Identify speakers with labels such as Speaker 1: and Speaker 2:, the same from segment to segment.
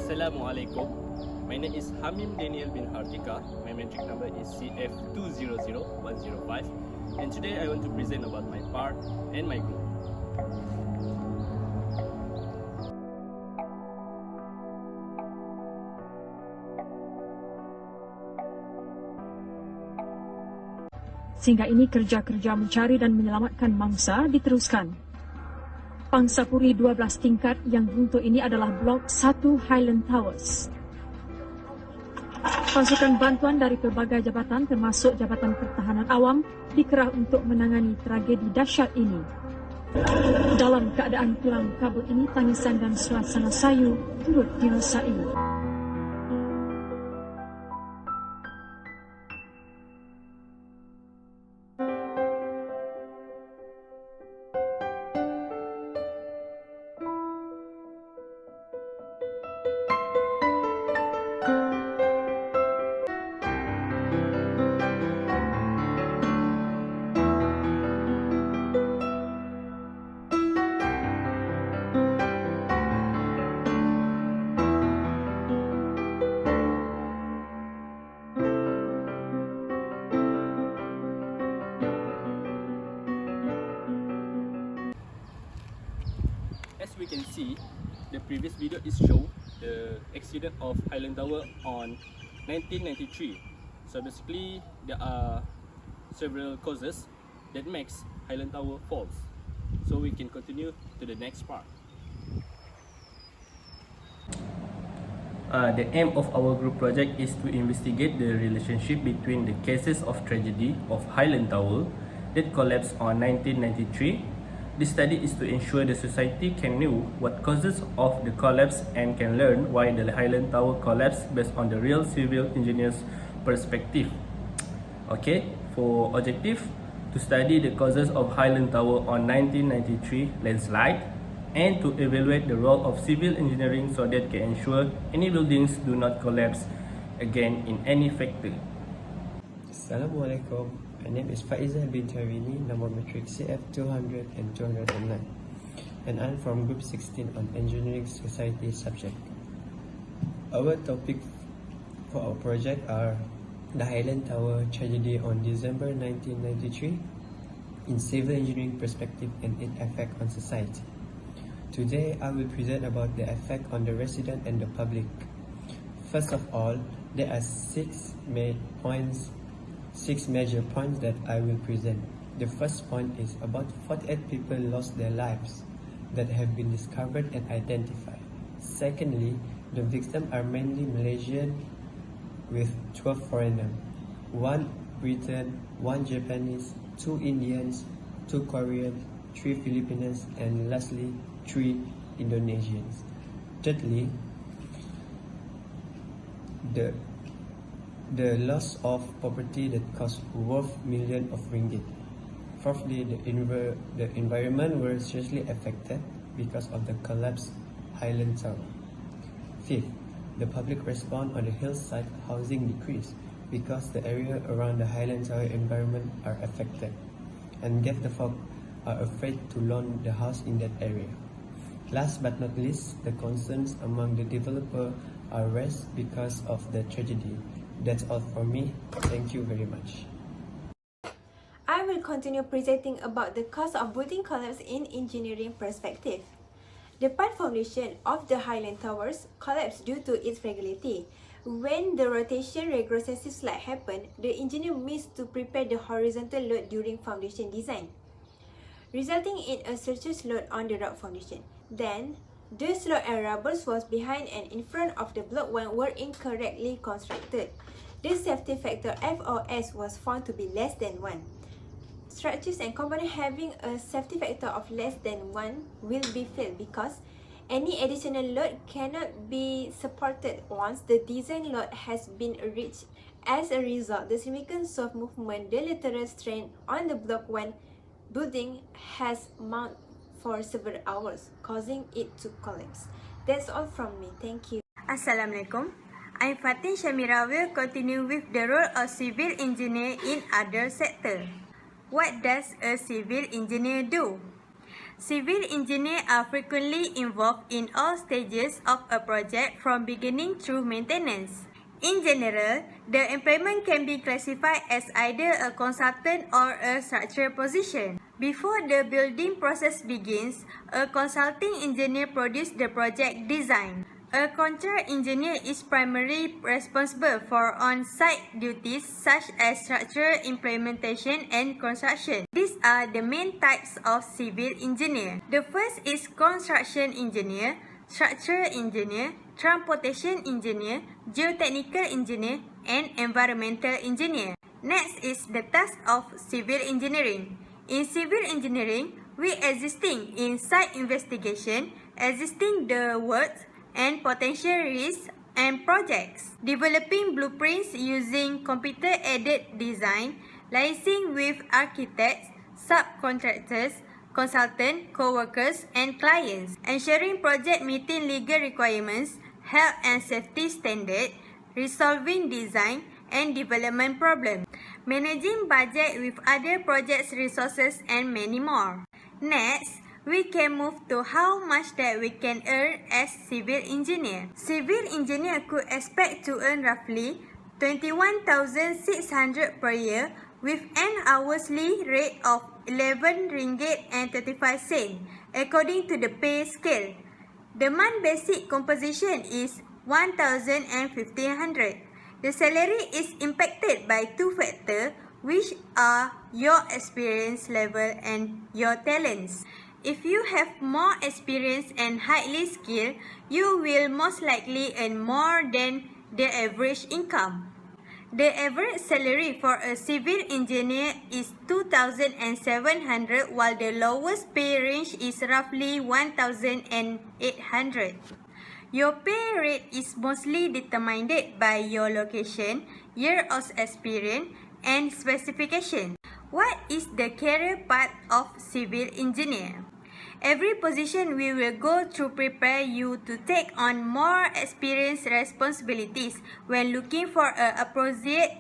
Speaker 1: Assalamualaikum. My name is Hamim Daniel bin Hartika. My metric number is CF200105. And today I want to present about my part and my group.
Speaker 2: Sehingga ini kerja-kerja mencari dan menyelamatkan mangsa diteruskan. Pangsapuri 12 tingkat yang runtuh ini adalah Blok 1 Highland Towers. Pasukan bantuan dari pelbagai jabatan termasuk Jabatan Pertahanan Awam dikerah untuk menangani tragedi dahsyat ini. Dalam keadaan kelam kabut ini, tangisan dan suasana sayu turut dirasai.
Speaker 1: As we can see, the previous video is show the accident of Highland Tower on 1993. So basically, there are several causes that makes Highland Tower falls. So we can continue to the next part. The aim of our group project is to investigate the relationship between the cases of tragedy of Highland Tower that collapsed on 1993. This study is to ensure the society can know what causes of the collapse and can learn why the Highland Tower collapsed based on the real civil engineer's perspective. Okay, for objective, to study the causes of Highland Tower on 1993 landslide and to evaluate the role of civil engineering so that can ensure any buildings do not collapse again in any factor.
Speaker 3: Assalamualaikum. My name is Faizah bin Tarini, number matric CF200 and 209, and I'm from Group 16 on Engineering Society subject. Our topic for our project are the Highland Tower tragedy on December 1993 in civil engineering perspective and its effect on society. Today, I will present about the effect on the resident and the public. First of all, there are six major points that I will present. The first point is about 48 people lost their lives that have been discovered and identified. Secondly, the victims are mainly Malaysian with 12 foreigners, 1 Briton, 1 Japanese, 2 Indians, 2 Koreans, 3 Filipinos, and lastly 3 Indonesians. Thirdly, the loss of property that cost worth millions of ringgit. Fourthly, the environment was seriously affected because of the collapsed Highland Tower. Fifth, the public response on the hillside housing decreased because the area around the Highland Tower environment are affected, and yet the folk are afraid to loan the house in that area. Last but not least, the concerns among the developer are raised because of the tragedy. That's all for me. Thank you very much.
Speaker 4: I will continue presenting about the cause of building collapse in engineering perspective. The part foundation of the Highland Towers collapsed due to its fragility. When the rotation regressive slide happened, the engineer missed to prepare the horizontal load during foundation design, resulting in a surcharge load on the rock foundation. Then, the slope and rubbles was behind and in front of the block 1 were incorrectly constructed. The safety factor FOS was found to be less than 1. Structures and components having a safety factor of less than 1 will be failed because any additional load cannot be supported once the design load has been reached. As a result, the significant soft movement, the lateral strain on the block 1 building has mounted for several hours, causing it to collapse. That's all from me. Thank you.
Speaker 5: Assalamualaikum. I'm Fatin Shamira. Will continue with the role of civil engineer in other sector. What does a civil engineer do? Civil engineers are frequently involved in all stages of a project from beginning through maintenance. In general, the employment can be classified as either a consultant or a structural position. Before the building process begins, a consulting engineer produces the project design. A control engineer is primarily responsible for on-site duties such as structural implementation and construction. These are the main types of civil engineer. The first is construction engineer, structural engineer, transportation engineer, geotechnical engineer, and environmental engineer. Next is the task of civil engineering. In civil engineering, we existing in site investigation, existing the works, and potential risks and projects. Developing blueprints using computer-aided design, liaising with architects, subcontractors, consultants, co-workers, and clients. Ensuring project meeting legal requirements, health and safety standards, resolving design and development problems, managing budget with other projects resources, and many more. Next, we can move to how much that we can earn as civil engineer. Civil engineer could expect to earn roughly 21,600 per year with an hourly rate of 11 ringgit and 35 cents according to the pay scale. The month basic composition is 1,500. The salary is impacted by two factors, which are your experience level and your talents. If you have more experience and highly skilled, you will most likely earn more than the average income. The average salary for a civil engineer is 2,700 while the lowest pay range is roughly 1,800. Your pay rate is mostly determined by your location, year of experience, and specification. What is the career path of civil engineer? Every position we will go through prepare you to take on more experience responsibilities. When looking for an appropriate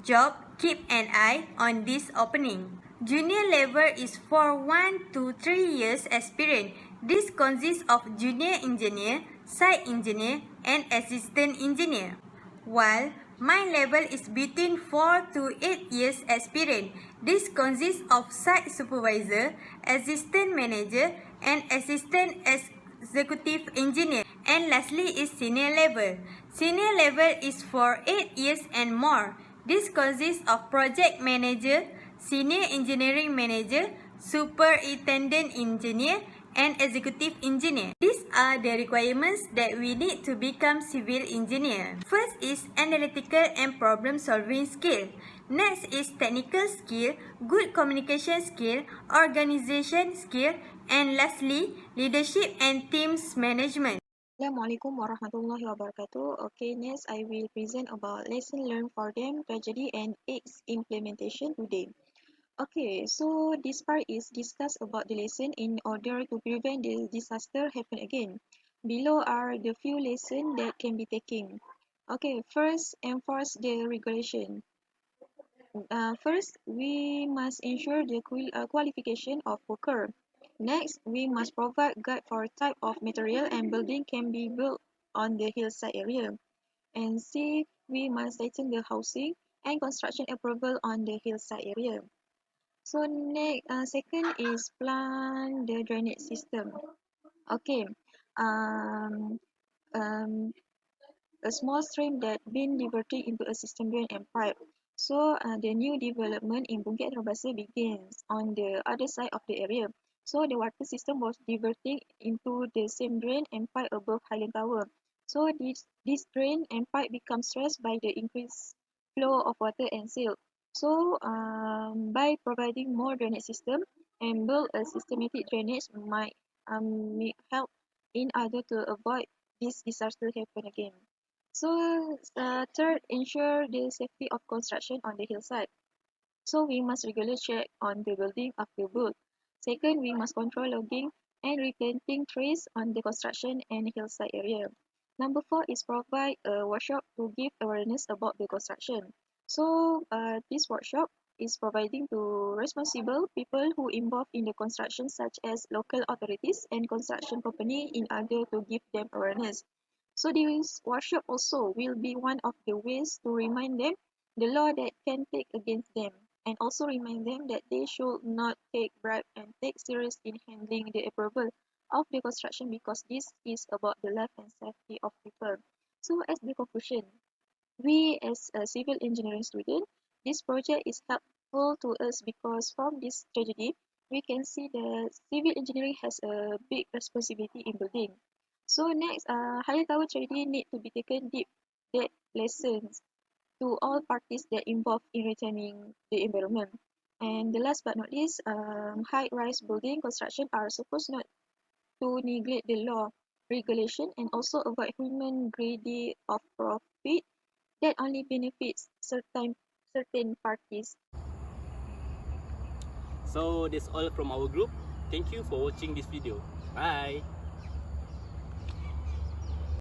Speaker 5: job, keep an eye on this opening. Junior level is for 1 to 3 years experience. This consists of junior engineer, site engineer, and assistant engineer. While mine level is between 4 to 8 years experience. This consists of site supervisor, assistant manager, and assistant executive engineer. And lastly is senior level. Senior level is for 8 years and more. This consists of project manager, senior engineering manager, superintendent engineer, and executive engineer. These are the requirements that we need to become civil engineer. First is analytical and problem solving skill. Next is technical skill, good communication skill, organization skill, and lastly, leadership and teams management.
Speaker 6: Assalamualaikum warahmatullahi wabarakatuh. Okay, next I will present about lesson learned for them, tragedy and its implementation today. Okay, so this part is discuss about the lesson in order to prevent the disaster happen again. Below are the few lessons that can be taken. Okay, first, enforce the regulation. First, we must ensure the qualification of worker. Next, we must provide guide for type of material and building can be built on the hillside area. And C, we must tighten the housing and construction approval on the hillside area. So next, second is plan the drainage system. Okay, um, um, a small stream that been diverted into a system drain and pipe. So the new development in Bukit Terbasa begins on the other side of the area. So the water system was diverting into the same drain and pipe above Highland Tower. So this drain and pipe become stressed by the increased flow of water and silt. So by providing more drainage system and build a systematic drainage might help in order to avoid this disaster happen again. So third, ensure the safety of construction on the hillside. So we must regularly check on the building after built. Second, we must control logging and replanting trees on the construction and hillside area. Number four is provide a workshop to give awareness about the construction. So this workshop is providing to responsible people who involved in the construction, such as local authorities and construction company, in order to give them awareness. So this workshop also will be one of the ways to remind them the law that can take against them, and also remind them that they should not take bribe and take serious in handling the approval of the construction, because this is about the life and safety of people. So as the conclusion, we as a civil engineering student, this project is helpful to us because from this tragedy, we can see that civil engineering has a big responsibility in building. So next, Highland Tower tragedy need to be taken deep that lessons to all parties that involved in retaining the environment. And the last but not least, high-rise building construction are supposed not to neglect the law, regulation, and also avoid human greedy of profit that only benefits certain parties.
Speaker 1: So that's all from our group. Thank you for watching this video. Bye.